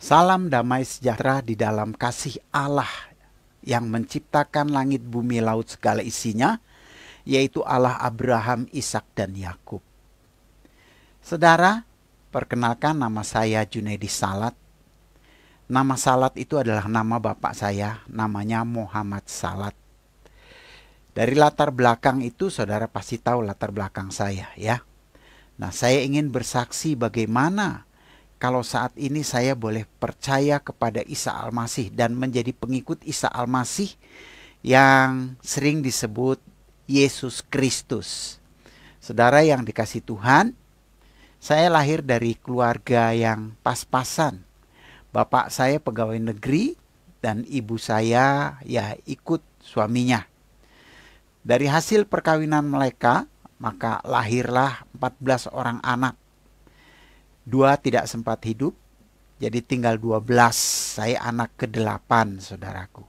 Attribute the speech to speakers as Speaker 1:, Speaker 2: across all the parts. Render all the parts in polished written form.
Speaker 1: Salam damai sejahtera di dalam kasih Allah yang menciptakan langit, bumi, laut, segala isinya, yaitu Allah Abraham, Ishak, dan Yakub. Saudara, perkenalkan nama saya Junaidi Salat. Nama Salat itu adalah nama bapak saya, namanya Muhammad Salat. Dari latar belakang itu saudara pasti tahu latar belakang saya ya. Nah, saya ingin bersaksi bagaimana kalau saat ini saya boleh percaya kepada Isa Al-Masih dan menjadi pengikut Isa Al-Masih yang sering disebut Yesus Kristus. Saudara yang dikasih Tuhan, saya lahir dari keluarga yang pas-pasan. Bapak saya pegawai negeri dan ibu saya ya ikut suaminya. Dari hasil perkawinan mereka, maka lahirlah 14 orang anak. 2 tidak sempat hidup, jadi tinggal 12. Saya anak ke-8, saudaraku.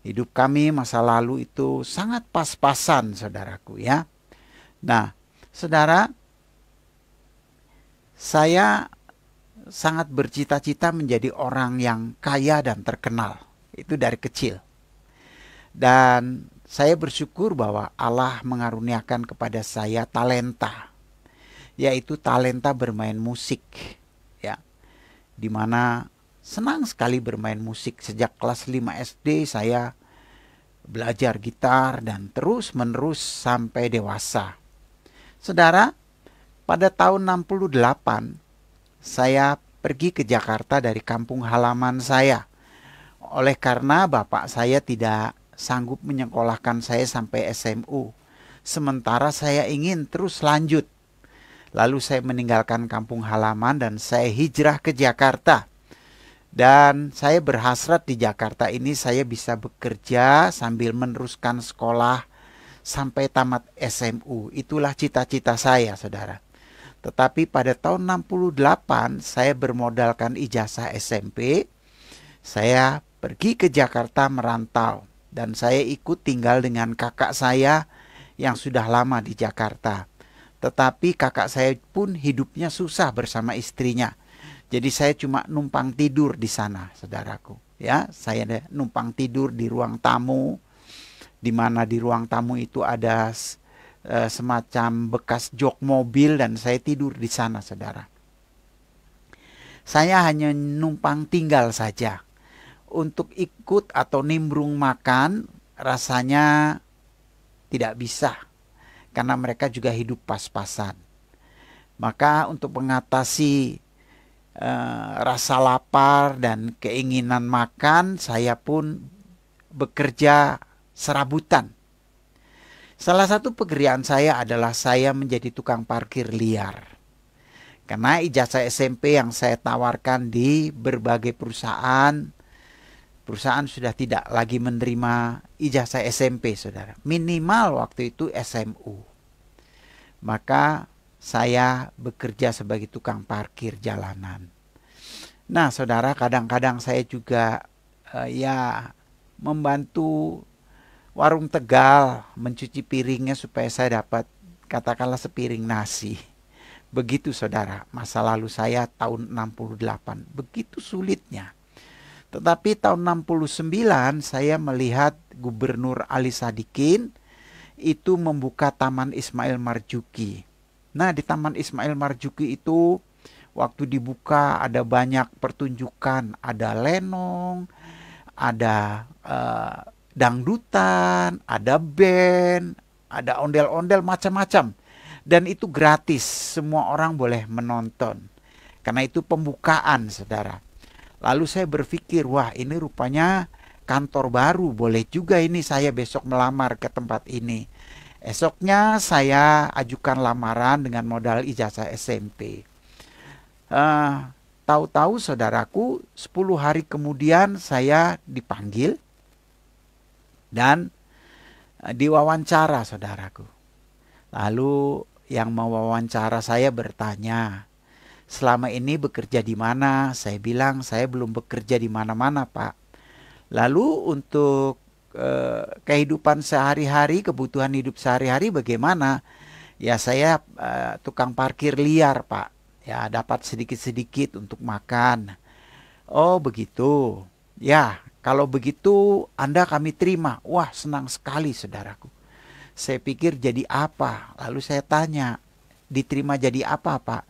Speaker 1: Hidup kami masa lalu itu sangat pas-pasan, saudaraku ya. Nah, saudara, saya sangat bercita-cita menjadi orang yang kaya dan terkenal. Itu dari kecil. Dan saya bersyukur bahwa Allah mengaruniakan kepada saya talenta, yaitu talenta bermain musik, ya, dimana senang sekali bermain musik. Sejak kelas 5 SD saya belajar gitar dan terus menerus sampai dewasa. Saudara, pada tahun 68 saya pergi ke Jakarta dari kampung halaman saya, oleh karena bapak saya tidak sanggup menyekolahkan saya sampai SMU, sementara saya ingin terus lanjut. Lalu saya meninggalkan kampung halaman dan saya hijrah ke Jakarta. Dan saya berhasrat di Jakarta ini saya bisa bekerja sambil meneruskan sekolah sampai tamat SMU. Itulah cita-cita saya, saudara. Tetapi pada tahun 68 saya bermodalkan ijazah SMP. Saya pergi ke Jakarta merantau. Dan saya ikut tinggal dengan kakak saya yang sudah lama di Jakarta. Tetapi kakak saya pun hidupnya susah bersama istrinya. Jadi saya cuma numpang tidur di sana, saudaraku. Ya, saya numpang tidur di ruang tamu, di mana di ruang tamu itu ada semacam bekas jok mobil dan saya tidur di sana, saudara. Saya hanya numpang tinggal saja. Untuk ikut atau nimbrung makan rasanya tidak bisa, karena mereka juga hidup pas-pasan. Maka untuk mengatasi rasa lapar dan keinginan makan, saya pun bekerja serabutan. Salah satu pekerjaan saya adalah saya menjadi tukang parkir liar. Karena ijazah SMP yang saya tawarkan di berbagai perusahaan sudah tidak lagi menerima ijazah SMP, saudara. Minimal waktu itu SMU. Maka saya bekerja sebagai tukang parkir jalanan. Nah, saudara, kadang-kadang saya juga membantu warung Tegal mencuci piringnya supaya saya dapat katakanlah sepiring nasi. Begitu, saudara, masa lalu saya tahun 68. Begitu sulitnya. Tetapi tahun 69 saya melihat Gubernur Ali Sadikin itu membuka Taman Ismail Marzuki. Nah, di Taman Ismail Marzuki itu waktu dibuka ada banyak pertunjukan, ada lenong, ada dangdutan, ada band, ada ondel-ondel macam-macam. Dan itu gratis, semua orang boleh menonton. Karena itu pembukaan, saudara. Lalu saya berpikir, wah ini rupanya kantor baru, boleh juga ini saya besok melamar ke tempat ini. Esoknya saya ajukan lamaran dengan modal ijazah SMP. Tahu-tahu saudaraku, 10 hari kemudian saya dipanggil dan diwawancara, saudaraku. Lalu yang mewawancara saya bertanya, selama ini bekerja di mana? Saya bilang saya belum bekerja di mana-mana, Pak. Lalu untuk kehidupan sehari-hari, kebutuhan hidup sehari-hari bagaimana? Ya saya tukang parkir liar, Pak. Ya dapat sedikit-sedikit untuk makan. Oh begitu. Ya, kalau begitu Anda kami terima. Wah, senang sekali saudaraku. Saya pikir jadi apa? Lalu saya tanya, diterima jadi apa, Pak?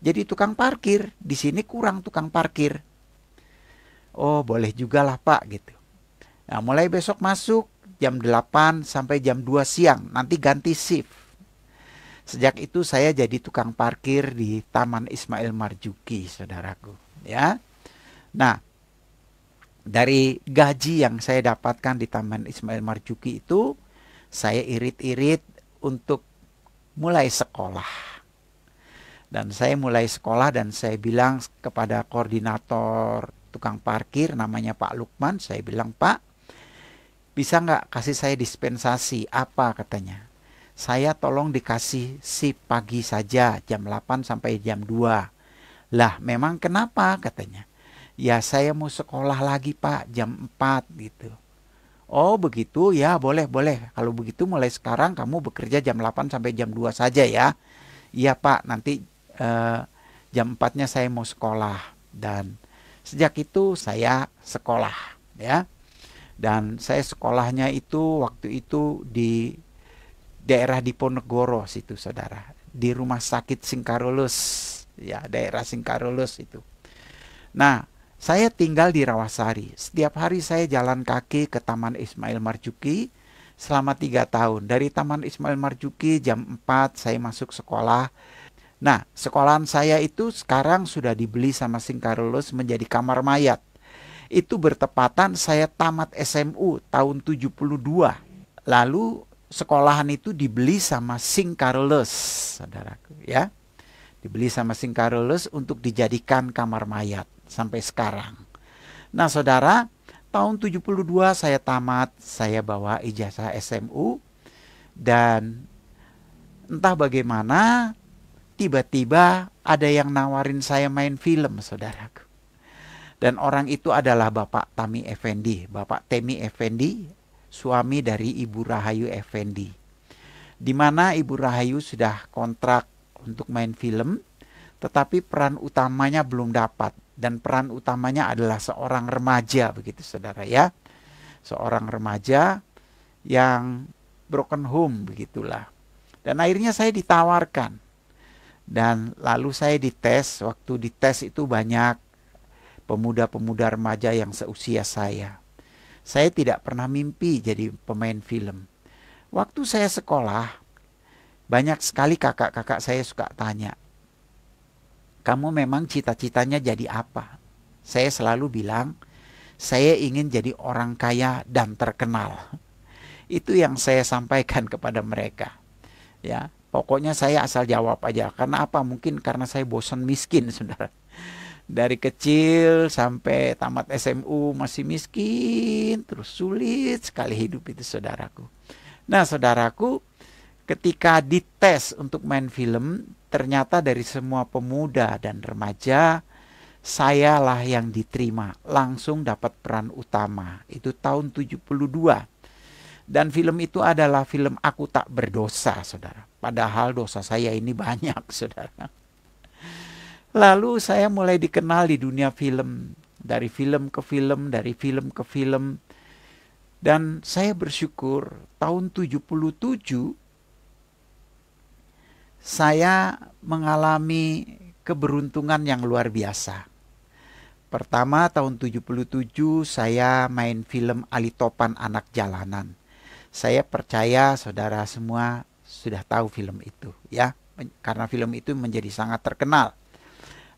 Speaker 1: Jadi tukang parkir. Di sini kurang tukang parkir. Oh, boleh juga lah, Pak, gitu. Nah, mulai besok masuk jam 8 sampai jam 2 siang. Nanti ganti shift. Sejak itu saya jadi tukang parkir di Taman Ismail Marzuki, saudaraku. Ya. Nah, dari gaji yang saya dapatkan di Taman Ismail Marzuki itu, saya irit-irit untuk mulai sekolah. Dan saya mulai sekolah dan saya bilang kepada koordinator tukang parkir namanya Pak Lukman, saya bilang, Pak, bisa nggak kasih saya dispensasi? Apa katanya? Saya tolong dikasih shift pagi saja, jam 8 sampai jam 2. Lah, memang kenapa katanya? Ya saya mau sekolah lagi Pak, jam 4 gitu. Oh begitu ya, boleh boleh. Kalau begitu mulai sekarang kamu bekerja jam 8 sampai jam 2 saja ya. Iya Pak, nanti eh, jam 4-nya saya mau sekolah. Dan sejak itu saya sekolah ya. Dan saya sekolahnya itu waktu itu di daerah Diponegoro situ saudara. Di rumah sakit Singkarulus. Ya, daerah Singkarulus itu. Nah, saya tinggal di Rawasari. Setiap hari saya jalan kaki ke Taman Ismail Marzuki selama 3 tahun. Dari Taman Ismail Marzuki jam 4 saya masuk sekolah. Nah, sekolahan saya itu sekarang sudah dibeli sama Singkarulus menjadi kamar mayat. Itu bertepatan saya tamat SMU tahun 72. Lalu sekolahan itu dibeli sama Singkarulus, saudaraku ya. Dibeli sama Singkarulus untuk dijadikan kamar mayat sampai sekarang. Nah saudara, tahun 72 saya tamat, saya bawa ijazah SMU. Dan entah bagaimana, tiba-tiba ada yang nawarin saya main film saudaraku. Dan orang itu adalah Bapak Tami Effendi, Bapak Temi Effendi, suami dari Ibu Rahayu Effendi. Di mana Ibu Rahayu sudah kontrak untuk main film, tetapi peran utamanya belum dapat. Dan peran utamanya adalah seorang remaja, begitu saudara ya. Seorang remaja yang broken home, begitulah. Dan akhirnya saya ditawarkan. Dan lalu saya dites, waktu dites itu banyak pemuda-pemuda remaja yang seusia saya. Saya tidak pernah mimpi jadi pemain film. Waktu saya sekolah, banyak sekali kakak-kakak saya suka tanya, kamu memang cita-citanya jadi apa? Saya selalu bilang, saya ingin jadi orang kaya dan terkenal. Itu yang saya sampaikan kepada mereka. Ya, pokoknya saya asal jawab aja. Karena apa? Mungkin karena saya bosan miskin, saudara. Dari kecil sampai tamat SMU masih miskin, terus sulit sekali hidup itu saudaraku. Nah saudaraku, ketika dites untuk main film, ternyata dari semua pemuda dan remaja, sayalah yang diterima, langsung dapat peran utama. Itu tahun 72. Dan film itu adalah film Aku Tak Berdosa, saudara. Padahal dosa saya ini banyak, saudara. Lalu saya mulai dikenal di dunia film. Dari film ke film, dari film ke film. Dan saya bersyukur tahun 77 saya mengalami keberuntungan yang luar biasa. Pertama tahun 77 saya main film Ali Topan Anak Jalanan. Saya percaya saudara semua sudah tahu film itu ya. Karena film itu menjadi sangat terkenal.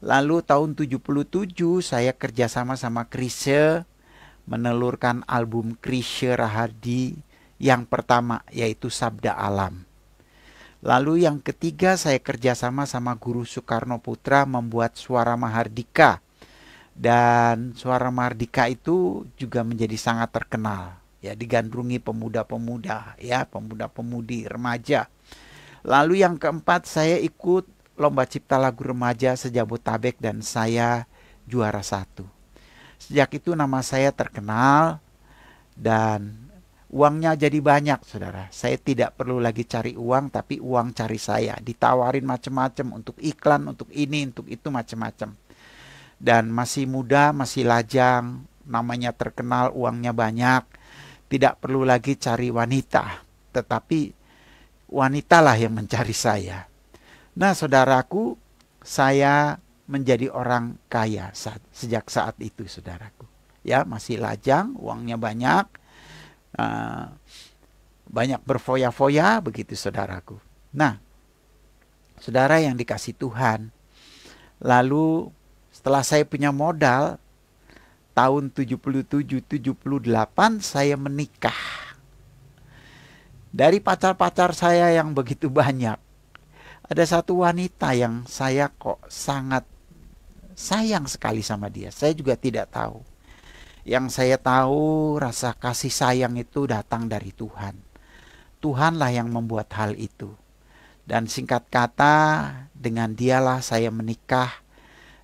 Speaker 1: Lalu tahun 77 saya kerjasama sama Chrisye menelurkan album Chrisye Rahardi yang pertama yaitu Sabda Alam. Lalu yang ketiga saya kerjasama sama Guru Soekarno Putra membuat Suara Mahardika. Dan Suara Mahardika itu juga menjadi sangat terkenal. Ya, digandrungi pemuda-pemuda, ya, pemuda-pemudi remaja. Lalu yang keempat saya ikut Lomba Cipta Lagu Remaja se-Jabotabek dan saya juara 1. Sejak itu nama saya terkenal dan uangnya jadi banyak saudara. Saya tidak perlu lagi cari uang tapi uang cari saya. Ditawarin macam-macam untuk iklan, untuk ini, untuk itu macam-macam. dan masih muda, masih lajang, namanya terkenal, uangnya banyak, tidak perlu lagi cari wanita, tetapi wanitalah yang mencari saya. Nah, saudaraku, saya menjadi orang kaya sejak saat itu, saudaraku. Ya, masih lajang, uangnya banyak, banyak berfoya-foya, begitu saudaraku. Nah, saudara yang dikasih Tuhan, lalu setelah saya punya modal, tahun 77-78 saya menikah. Dari pacar-pacar saya yang begitu banyak, ada satu wanita yang saya kok sangat sayang sekali sama dia. Saya juga tidak tahu. Yang saya tahu, rasa kasih sayang itu datang dari Tuhan. Tuhanlah yang membuat hal itu. Dan singkat kata, dengan dialah saya menikah,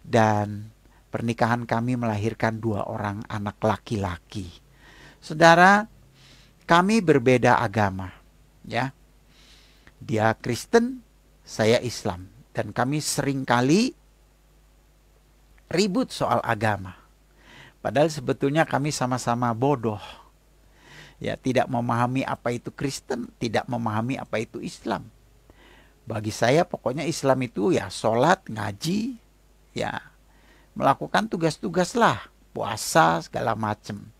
Speaker 1: dan pernikahan kami melahirkan 2 orang anak laki-laki. Saudara, kami berbeda agama, ya. Dia Kristen, saya Islam, dan kami seringkali ribut soal agama. Padahal sebetulnya kami sama-sama bodoh. Ya, tidak memahami apa itu Kristen, tidak memahami apa itu Islam. Bagi saya pokoknya Islam itu ya sholat, ngaji, ya melakukan tugas-tugas lah, puasa, segala macam.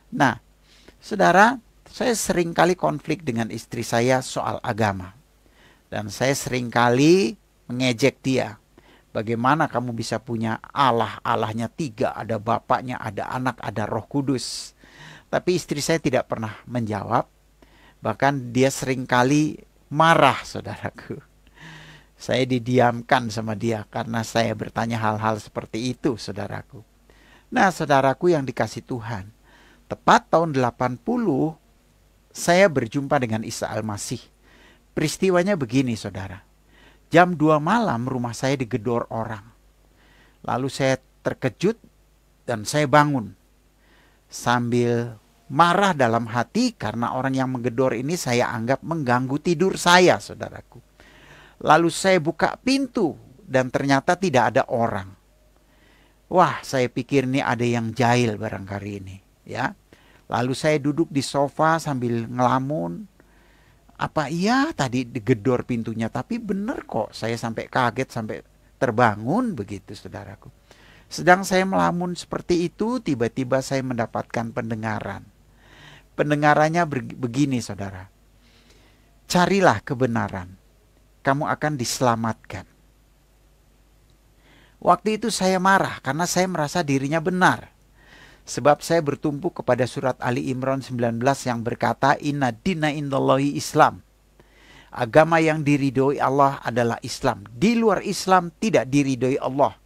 Speaker 1: Nah, saudara, saya seringkali konflik dengan istri saya soal agama. Dan saya seringkali mengejek dia. Bagaimana kamu bisa punya Allah, Allahnya 3, ada Bapaknya, ada Anak, ada Roh Kudus. Tapi istri saya tidak pernah menjawab. Bahkan dia seringkali marah, saudaraku. Saya didiamkan sama dia karena saya bertanya hal-hal seperti itu, saudaraku. Nah, saudaraku yang dikasih Tuhan, tepat tahun 80, saya berjumpa dengan Isa Al-Masih. Peristiwanya begini, saudara. Jam 2 malam rumah saya digedor orang. Lalu saya terkejut dan saya bangun. Sambil marah dalam hati karena orang yang menggedor ini saya anggap mengganggu tidur saya, saudaraku. Lalu saya buka pintu dan ternyata tidak ada orang. Wah, saya pikir ini ada yang jahil barangkali ini, ya. Lalu saya duduk di sofa sambil ngelamun. Apa iya tadi digedor pintunya, tapi benar kok, saya sampai kaget, sampai terbangun begitu, saudaraku. Sedang saya melamun seperti itu, tiba-tiba saya mendapatkan pendengaran. Pendengarannya begini, saudara. Carilah kebenaran, kamu akan diselamatkan. Waktu itu saya marah karena saya merasa dirinya benar. Sebab saya bertumpu kepada surat Ali Imran 19 yang berkata, Inna dina indallahi Islam. Agama yang diridhoi Allah adalah Islam. Di luar Islam tidak diridhoi Allah.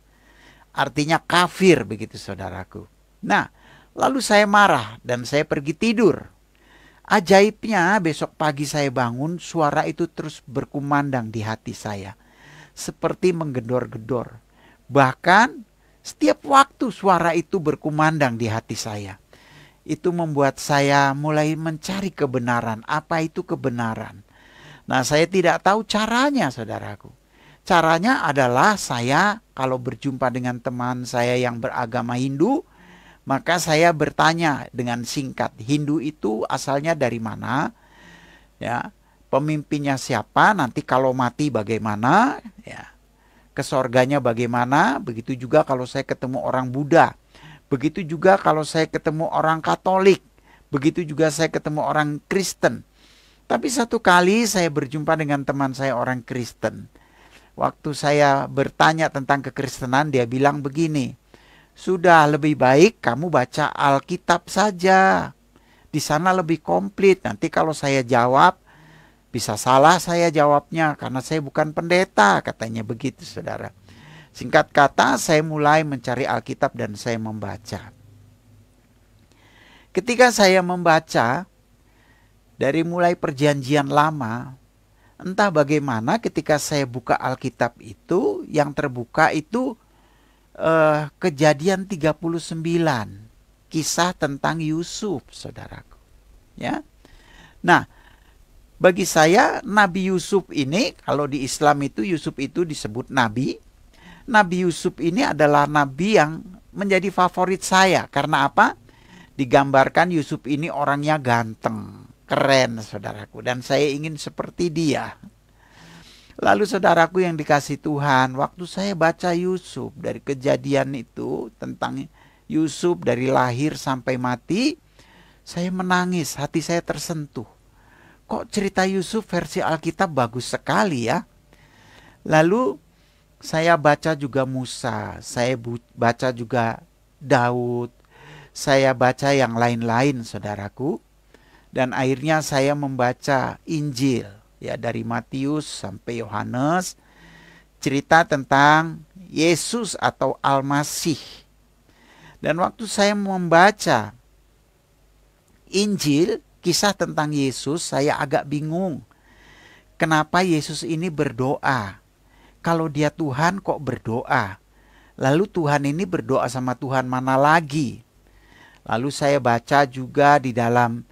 Speaker 1: Artinya kafir, begitu saudaraku. Nah, lalu saya marah dan saya pergi tidur. Ajaibnya besok pagi saya bangun, suara itu terus berkumandang di hati saya. Seperti menggedor-gedor. Bahkan setiap waktu suara itu berkumandang di hati saya. Itu membuat saya mulai mencari kebenaran. Apa itu kebenaran? Nah, saya tidak tahu caranya, saudaraku. Caranya adalah saya kalau berjumpa dengan teman saya yang beragama Hindu, maka saya bertanya dengan singkat, Hindu itu asalnya dari mana? Ya, pemimpinnya siapa? Nanti kalau mati bagaimana? Ya. Ke sorganya bagaimana, begitu juga kalau saya ketemu orang Buddha, begitu juga kalau saya ketemu orang Katolik, begitu juga saya ketemu orang Kristen. Tapi satu kali saya berjumpa dengan teman saya orang Kristen. Waktu saya bertanya tentang kekristenan, dia bilang begini, sudah lebih baik kamu baca Alkitab saja, di sana lebih komplit. Nanti kalau saya jawab, bisa salah saya jawabnya karena saya bukan pendeta, katanya begitu, saudara. Singkat kata, saya mulai mencari Alkitab dan saya membaca. Ketika saya membaca, dari mulai perjanjian lama, entah bagaimana ketika saya buka Alkitab itu, yang terbuka itu Kejadian 39, kisah tentang Yusuf, saudaraku. Ya. Nah, bagi saya Nabi Yusuf ini, kalau di Islam itu Yusuf itu disebut Nabi. Nabi Yusuf ini adalah nabi yang menjadi favorit saya. Karena apa? Digambarkan Yusuf ini orangnya ganteng, keren saudaraku. Dan saya ingin seperti dia. Lalu saudaraku yang dikasih Tuhan, waktu saya baca Yusuf dari kejadian itu tentang Yusuf dari lahir sampai mati, saya menangis, hati saya tersentuh. Kok cerita Yusuf versi Alkitab bagus sekali ya? Lalu saya baca juga Musa, saya baca juga Daud, saya baca yang lain-lain saudaraku. Dan akhirnya saya membaca Injil. Ya, dari Matius sampai Yohanes, cerita tentang Yesus atau Al-Masih. Dan waktu saya membaca Injil, kisah tentang Yesus, saya agak bingung. Kenapa Yesus ini berdoa? Kalau dia Tuhan kok berdoa? Lalu Tuhan ini berdoa sama Tuhan mana lagi? Lalu saya baca juga di dalam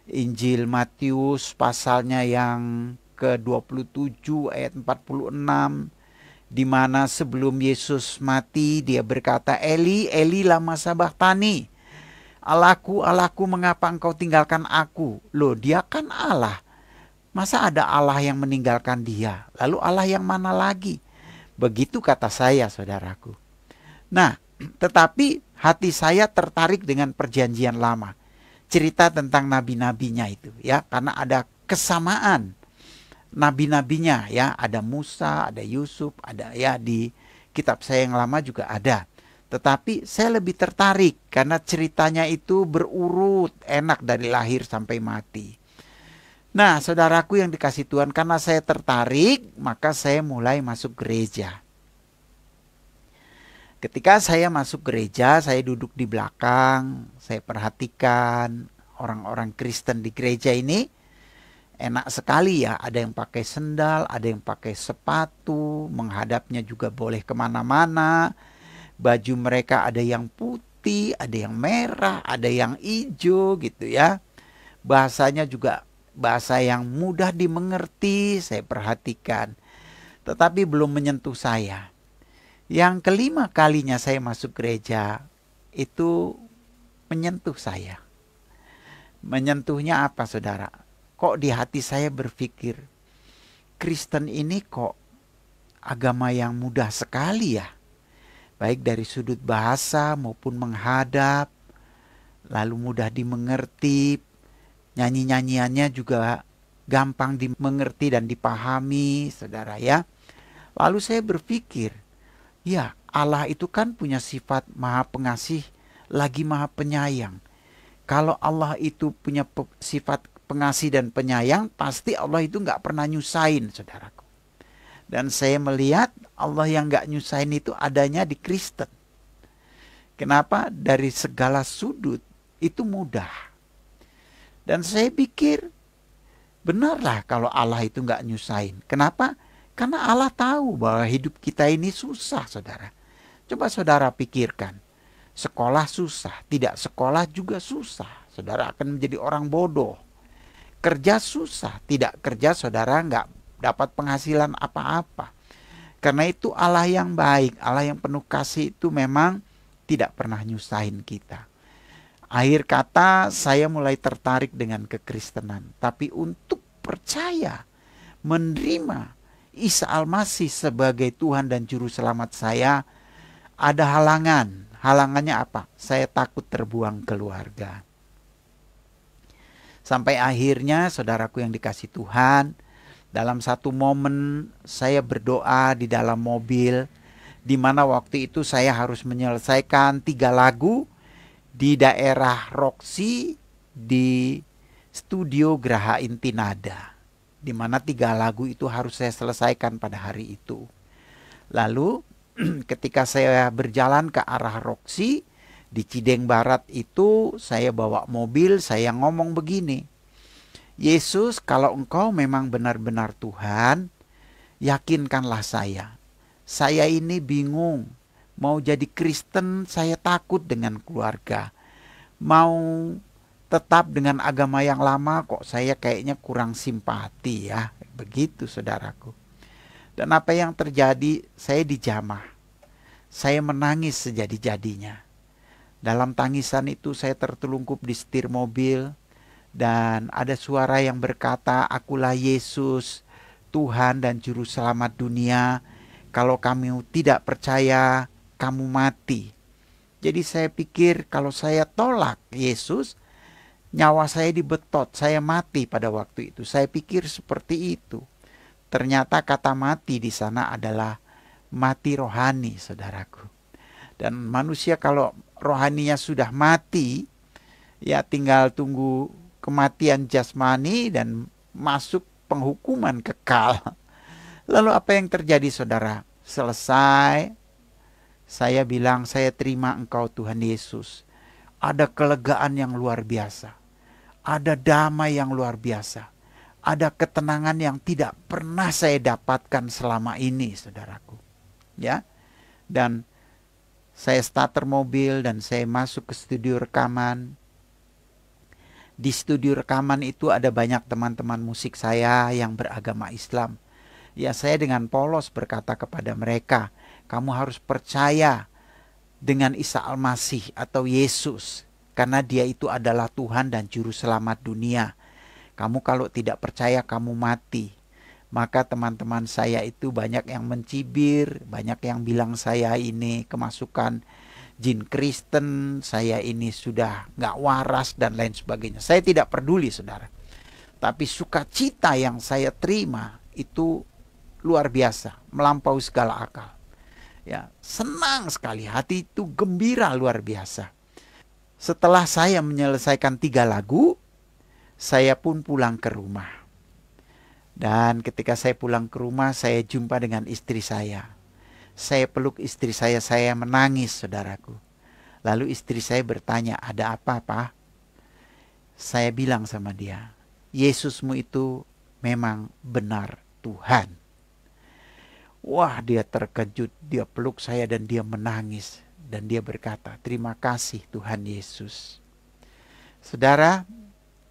Speaker 1: Injil Matius pasalnya yang ke-27 ayat 46, di mana sebelum Yesus mati dia berkata, Eli, Eli lama sabachthani. Allahku, Allahku, mengapa engkau tinggalkan aku? Loh, dia kan Allah. Masa ada Allah yang meninggalkan dia? Lalu Allah yang mana lagi? Begitu kata saya, saudaraku. Nah, tetapi hati saya tertarik dengan perjanjian lama. Cerita tentang nabi-nabinya itu ya, karena ada kesamaan nabi-nabinya ya, ada Musa, ada Yusuf, ada ya di kitab saya yang lama juga ada. Tetapi saya lebih tertarik karena ceritanya itu berurut, enak dari lahir sampai mati. Nah, saudaraku yang dikasih Tuhan, karena saya tertarik, maka saya mulai masuk gereja. Ketika saya masuk gereja, saya duduk di belakang, saya perhatikan orang-orang Kristen di gereja ini enak sekali ya. Ada yang pakai sendal, ada yang pakai sepatu, menghadapnya juga boleh kemana-mana. Baju mereka ada yang putih, ada yang merah, ada yang hijau gitu ya. Bahasanya juga bahasa yang mudah dimengerti, saya perhatikan. Tetapi belum menyentuh saya. Yang kelima kalinya saya masuk gereja itu menyentuh saya. Menyentuhnya apa saudara? Kok di hati saya berpikir, Kristen ini kok agama yang mudah sekali ya? Baik dari sudut bahasa maupun menghadap, lalu mudah dimengerti, nyanyi-nyanyiannya juga gampang dimengerti dan dipahami saudara ya. Lalu saya berpikir, ya, Allah itu kan punya sifat maha pengasih, lagi maha penyayang. Kalau Allah itu punya sifat pengasih dan penyayang, pasti Allah itu nggak pernah nyusahin, saudaraku. Dan saya melihat Allah yang nggak nyusahin itu adanya di Kristen. Kenapa? Dari segala sudut itu mudah. Dan saya pikir, benarlah kalau Allah itu nggak nyusahin. Kenapa? Karena Allah tahu bahwa hidup kita ini susah, saudara. Coba saudara pikirkan. Sekolah susah, tidak sekolah juga susah. Saudara akan menjadi orang bodoh. Kerja susah, tidak kerja saudara nggak dapat penghasilan apa-apa. Karena itu Allah yang baik, Allah yang penuh kasih itu memang tidak pernah nyusahin kita. Akhir kata saya mulai tertarik dengan kekristenan. Tapi untuk percaya, menerima Isa Al-Masih sebagai Tuhan dan Juru Selamat saya, ada halangan. Halangannya apa? Saya takut terbuang keluarga. Sampai akhirnya saudaraku yang dikasih Tuhan, dalam satu momen saya berdoa di dalam mobil, di mana waktu itu saya harus menyelesaikan 3 lagu di daerah Roxy di studio Graha Intinada. Di mana 3 lagu itu harus saya selesaikan pada hari itu. Lalu ketika saya berjalan ke arah Roxy di Cideng Barat itu, saya bawa mobil, saya ngomong begini, Yesus, kalau engkau memang benar-benar Tuhan, yakinkanlah saya. Saya ini bingung, mau jadi Kristen saya takut dengan keluarga. Mau tetap dengan agama yang lama kok saya kayaknya kurang simpati ya. Begitu saudaraku. Dan apa yang terjadi, saya dijamah. saya menangis sejadi-jadinya. Dalam tangisan itu saya tertelungkup di setir mobil, dan ada suara yang berkata, "Akulah Yesus, Tuhan dan Juru Selamat dunia. Kalau kamu tidak percaya, kamu mati." Jadi saya pikir kalau saya tolak Yesus, nyawa saya dibetot, saya mati pada waktu itu. Saya pikir seperti itu. Ternyata kata mati di sana adalah mati rohani, saudaraku. Dan manusia kalau rohaninya sudah mati, ya tinggal tunggu kematian jasmani dan masuk penghukuman kekal. Lalu apa yang terjadi, saudara? Selesai, saya bilang, "Saya terima Engkau Tuhan Yesus." Ada kelegaan yang luar biasa. Ada damai yang luar biasa. Ada ketenangan yang tidak pernah saya dapatkan selama ini, saudaraku. Ya. Dan saya starter mobil dan saya masuk ke studio rekaman. Di studio rekaman itu ada banyak teman-teman musik saya yang beragama Islam. Ya, saya dengan polos berkata kepada mereka, "Kamu harus percaya dengan Isa Al-Masih atau Yesus, karena dia itu adalah Tuhan dan Juru Selamat dunia. Kamu kalau tidak percaya, kamu mati." Maka teman-teman saya itu banyak yang mencibir, banyak yang bilang saya ini kemasukan jin Kristen, saya ini sudah gak waras dan lain sebagainya. Saya tidak peduli, saudara. Tapi sukacita yang saya terima itu luar biasa, melampaui segala akal. Ya, senang sekali, hati itu gembira luar biasa. Setelah saya menyelesaikan 3 lagu, saya pun pulang ke rumah. Dan ketika saya pulang ke rumah, saya jumpa dengan istri saya. Saya peluk istri saya menangis, saudaraku. Lalu istri saya bertanya, "Ada apa, Pak?" Saya bilang sama dia, "Yesusmu itu memang benar Tuhan." Wah, dia terkejut, dia peluk saya dan dia menangis. Dan dia berkata, "Terima kasih Tuhan Yesus." Saudara,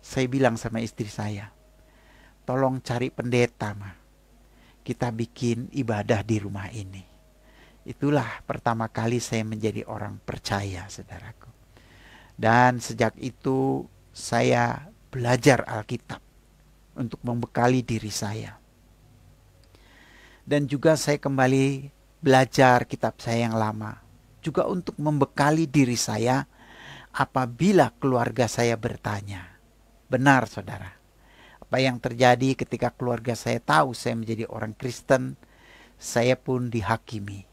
Speaker 1: saya bilang sama istri saya, "Tolong cari pendeta, Ma. Kita bikin ibadah di rumah ini." Itulah pertama kali saya menjadi orang percaya, saudaraku. Dan sejak itu saya belajar Alkitab untuk membekali diri saya. Dan juga saya kembali belajar kitab saya yang lama, juga untuk membekali diri saya apabila keluarga saya bertanya. Benar, saudara. Apa yang terjadi ketika keluarga saya tahu saya menjadi orang Kristen, saya pun dihakimi.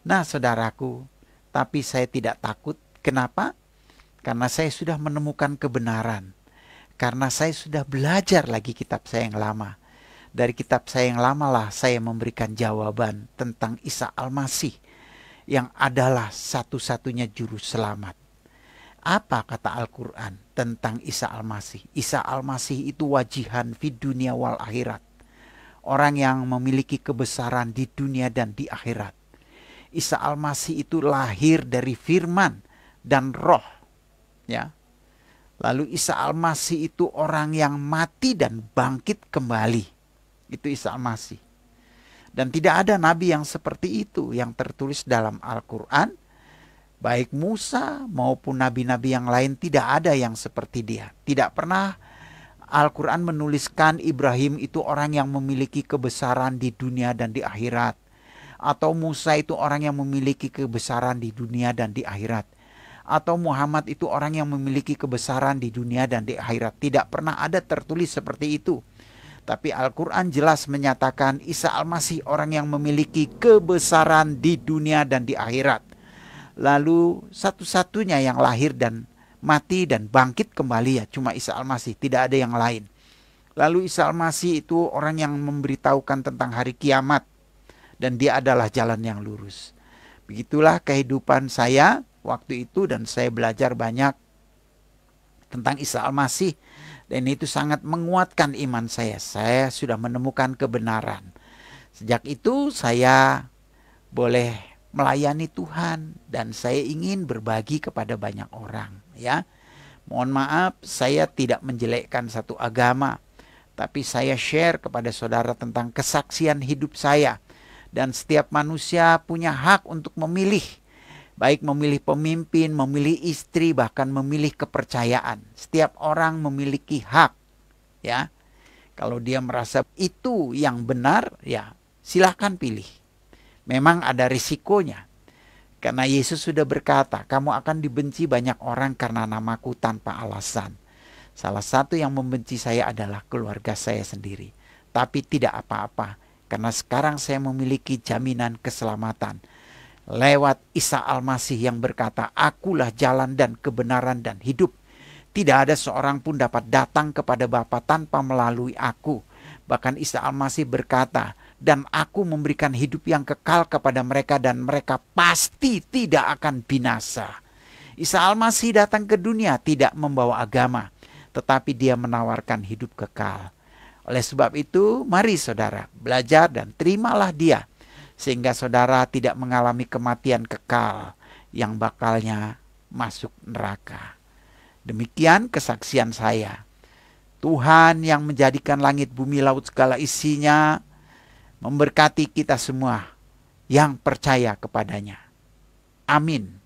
Speaker 1: Nah, saudaraku, tapi saya tidak takut. Kenapa? Karena saya sudah menemukan kebenaran. Karena saya sudah belajar lagi kitab saya yang lama. Dari kitab saya yang lama lah saya memberikan jawaban tentang Isa Al-Masih yang adalah satu-satunya juru selamat. Apa kata Al-Quran tentang Isa Al-Masih? Isa Al-Masih itu wajihan fid dunia wal akhirat. Orang yang memiliki kebesaran di dunia dan di akhirat. Isa Al-Masih itu lahir dari firman dan roh. Ya. Lalu Isa Al-Masih itu orang yang mati dan bangkit kembali. Itu Isa Al-Masih. Dan tidak ada nabi yang seperti itu yang tertulis dalam Al-Quran. Baik Musa maupun nabi-nabi yang lain tidak ada yang seperti dia. Tidak pernah Al-Quran menuliskan Ibrahim itu orang yang memiliki kebesaran di dunia dan di akhirat. Atau Musa itu orang yang memiliki kebesaran di dunia dan di akhirat. Atau Muhammad itu orang yang memiliki kebesaran di dunia dan di akhirat. Tidak pernah ada tertulis seperti itu. Tapi Al-Quran jelas menyatakan Isa Al-Masih orang yang memiliki kebesaran di dunia dan di akhirat. Lalu satu-satunya yang lahir dan mati dan bangkit kembali ya cuma Isa Al-Masih, tidak ada yang lain. Lalu Isa Al-Masih itu orang yang memberitahukan tentang hari kiamat dan dia adalah jalan yang lurus. Begitulah kehidupan saya waktu itu dan saya belajar banyak tentang Isa Al-Masih dan itu sangat menguatkan iman saya. Saya sudah menemukan kebenaran. Sejak itu saya boleh melayani Tuhan dan saya ingin berbagi kepada banyak orang, ya. Mohon maaf saya tidak menjelekkan satu agama, tapi saya share kepada saudara tentang kesaksian hidup saya Dan setiap manusia punya hak untuk memilih, baik memilih pemimpin, memilih istri, bahkan memilih kepercayaan. Setiap orang memiliki hak, ya. Kalau dia merasa itu yang benar, ya silahkan pilih. Memang ada risikonya. Karena Yesus sudah berkata, kamu akan dibenci banyak orang karena namaku tanpa alasan. Salah satu yang membenci saya adalah keluarga saya sendiri. Tapi tidak apa-apa, karena sekarang saya memiliki jaminan keselamatan. Lewat Isa Al-Masih yang berkata, akulah jalan dan kebenaran dan hidup. Tidak ada seorang pun dapat datang kepada Bapa tanpa melalui aku. Bahkan Isa Al-Masih berkata, dan aku memberikan hidup yang kekal kepada mereka dan mereka pasti tidak akan binasa. Isa Al-Masih datang ke dunia tidak membawa agama, tetapi dia menawarkan hidup kekal. Oleh sebab itu, mari saudara belajar dan terimalah dia, sehingga saudara tidak mengalami kematian kekal yang bakalnya masuk neraka. Demikian kesaksian saya. Tuhan yang menjadikan langit, bumi, laut, segala isinya, memberkati kita semua yang percaya kepadanya. Amin.